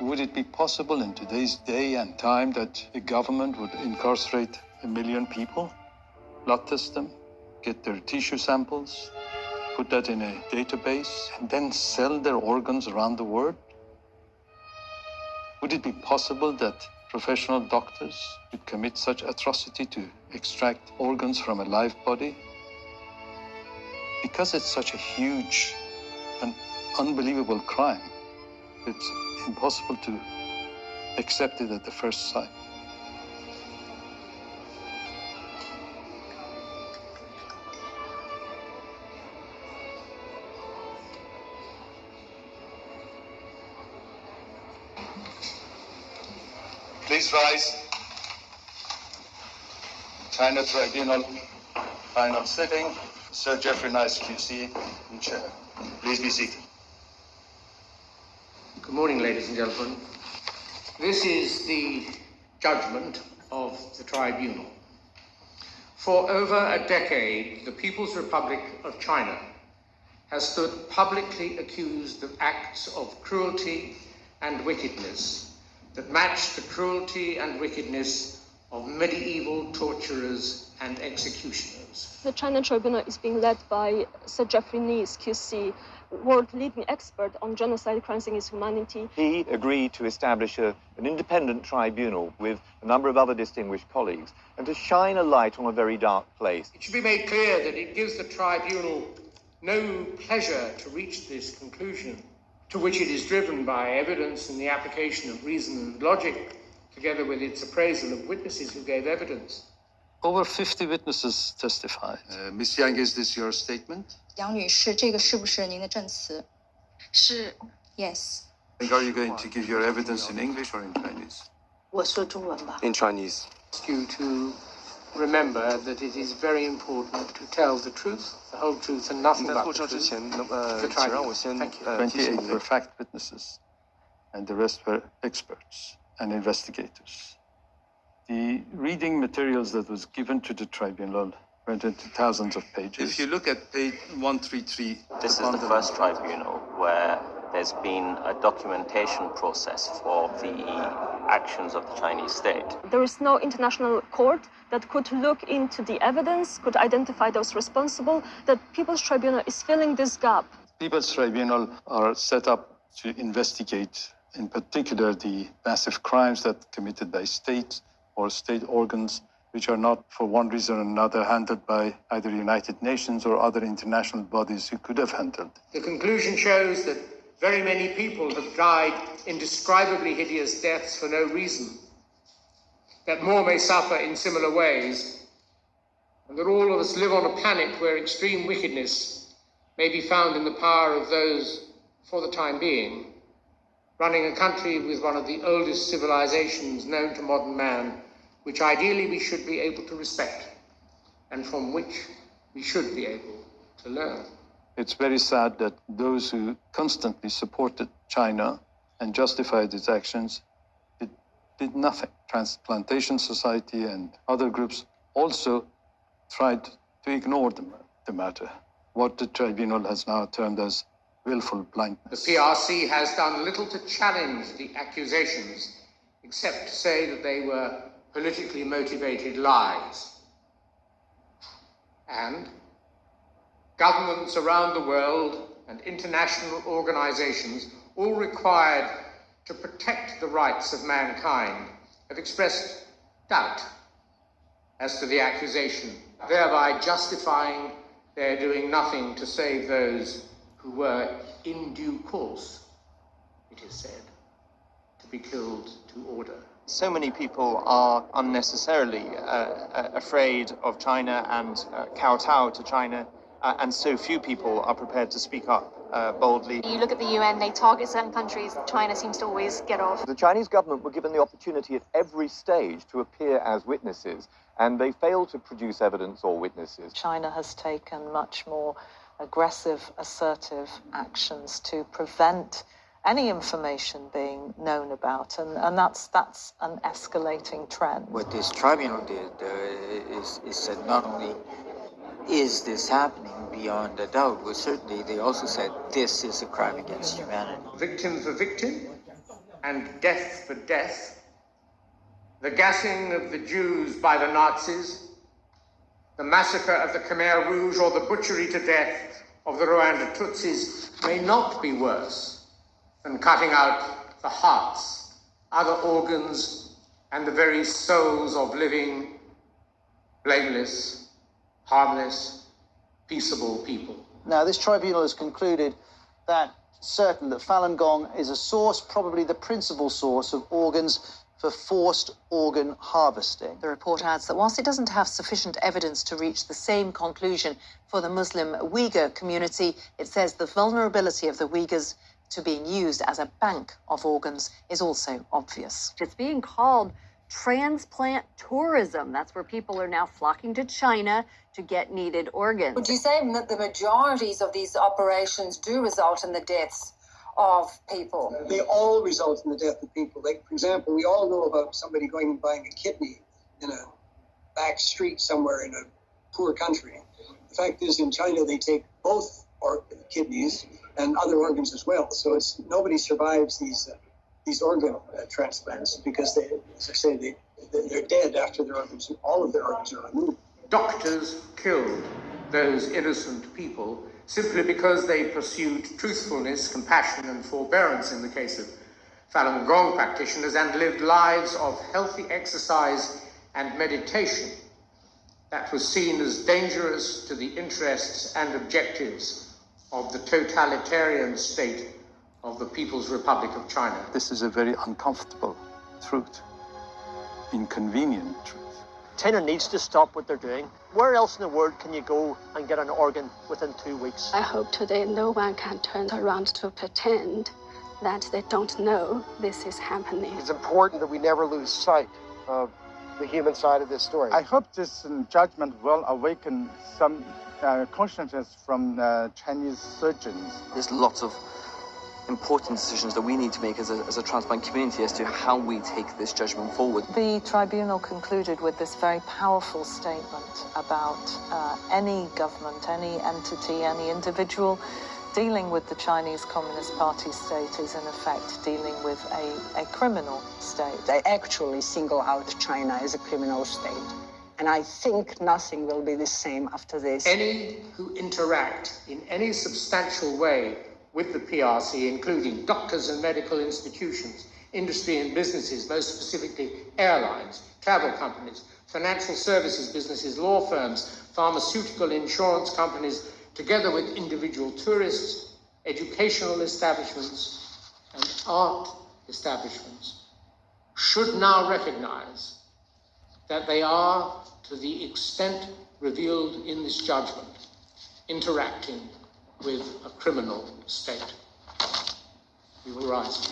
Would it be possible in today's day and time that a government would incarcerate 1 million people, blood test them, get their tissue samples, put that in a database, and then sell their organs around the world? Would it be possible that professional doctors would commit such atrocity to extract organs from a live body? Because it's such a huge and unbelievable crime, it's impossible to accept it at the first sight. Please rise. China Tribunal, final sitting. Sir Jeffrey Nice, QC, in chair. Please be seated. Good morning, ladies and gentlemen. This is the judgment of the tribunal. For over a decade, the People's Republic of China has stood publicly accused of acts of cruelty and wickedness that match the cruelty and wickedness of medieval torturers and executioners. The China Tribunal is being led by Sir Jeffrey Nice, QC, world-leading expert on genocide, crimes against humanity. He agreed to establish an independent tribunal with a number of other distinguished colleagues and to shine a light on a very dark place. It should be made clear that it gives the tribunal no pleasure to reach this conclusion, to which it is driven by evidence and the application of reason and logic, together with its appraisal of witnesses who gave evidence. Over 50 witnesses testified. Ms. Yang, is this your statement? 杨女士，这个是不是您的证词？是。 Yes. Are you going to give your evidence in English or in Chinese? 我说中文吧。 In Chinese. Ask you to remember that it is very important to tell the truth, the whole truth, and nothing 在 but 做 the 车之 truth. 前，The 请让我 tribunal. 先 Thank you. 提醒 28 您 were fact witnesses, and the rest were experts and investigators. The reading materials that was given to the tribunal went into thousands of pages. If you look at page 133, This is the first tribunal where there's been a documentation process for the actions of the Chinese state. There is no international court that could look into the evidence, could identify those responsible. The People's Tribunal is filling this gap. People's Tribunal are set up to investigate, in particular, the massive crimes that committed by states or state organs, which are not, for one reason or another, handled by either United Nations or other international bodies who could have handled. The conclusion shows that very many people have died indescribably hideous deaths for no reason, that more may suffer in similar ways, and that all of us live on a planet where extreme wickedness may be found in the power of those, for the time being, running a country with one of the oldest civilizations known to modern man, which ideally we should be able to respect, and from which we should be able to learn. It's very sad that those who constantly supported China and justified its actions did nothing. Transplantation Society and other groups also tried to ignore the matter, what the tribunal has now termed as willful The blindness. PRC has done little to challenge the accusations, except to say that they were politically motivated lies. And governments around the world and international organizations, all required to protect the rights of mankind, have expressed doubt as to the accusation, thereby justifying their doing nothing to save those who were in due course, it is said, to be killed to order. So many people are unnecessarily afraid of China and kowtow to China, and so few people are prepared to speak up boldly. You look at the UN, they target certain countries. China seems to always get off. The Chinese government were given the opportunity at every stage to appear as witnesses, and they failed to produce evidence or witnesses. China has taken much more aggressive, assertive actions to prevent any information being known about, and that's an escalating trend. What this tribunal did is that not only is this happening beyond a doubt, but certainly they also said this is a crime against humanity. Victim for victim, and death for death, the gassing of the Jews by the Nazis, the massacre of the Khmer Rouge, or the butchery to death of the Rwanda Tutsis may not be worse than cutting out the hearts, other organs, and the very souls of living, blameless, harmless, peaceable people. Now, this tribunal has concluded that Falun Gong is a source, probably the principal source, of organs for forced organ harvesting. The report adds that whilst it doesn't have sufficient evidence to reach the same conclusion for the Muslim Uyghur community, it says the vulnerability of the Uyghurs to being used as a bank of organs is also obvious. It's being called transplant tourism. That's where people are now flocking to China to get needed organs. Would you say that the majorities of these operations do result in the deaths of people? They all result in the death of people. Like, for example, we all know about somebody going and buying a kidney in a back street somewhere in a poor country. The fact is, in China, they take both kidneys and other organs as well. So nobody survives these organ transplants because they, as I say, they're dead after all of their organs are removed. Doctors killed those innocent people simply because they pursued truthfulness, compassion, and forbearance in the case of Falun Gong practitioners, and lived lives of healthy exercise and meditation that was seen as dangerous to the interests and objectives of the totalitarian state of the People's Republic of China. This is a very uncomfortable truth, inconvenient truth. China needs to stop what they're doing. Where else in the world can you go and get an organ within 2 weeks? I hope today no one can turn around to pretend that they don't know this is happening. It's important that we never lose sight of the human side of this story. I hope this judgment will awaken some consciousness from Chinese surgeons. There's lots of important decisions that we need to make as a transplant community as to how we take this judgment forward. The tribunal concluded with this very powerful statement about any government, any entity, any individual dealing with the Chinese Communist Party state is in effect dealing with a criminal state. They actually single out China as a criminal state. And I think nothing will be the same after this. Any who interact in any substantial way with the PRC, including doctors and medical institutions, industry and businesses, most specifically airlines, travel companies, financial services businesses, law firms, pharmaceutical insurance companies, together with individual tourists, educational establishments, and art establishments, should now recognize that they are, to the extent revealed in this judgment, interacting with a criminal state. We will rise.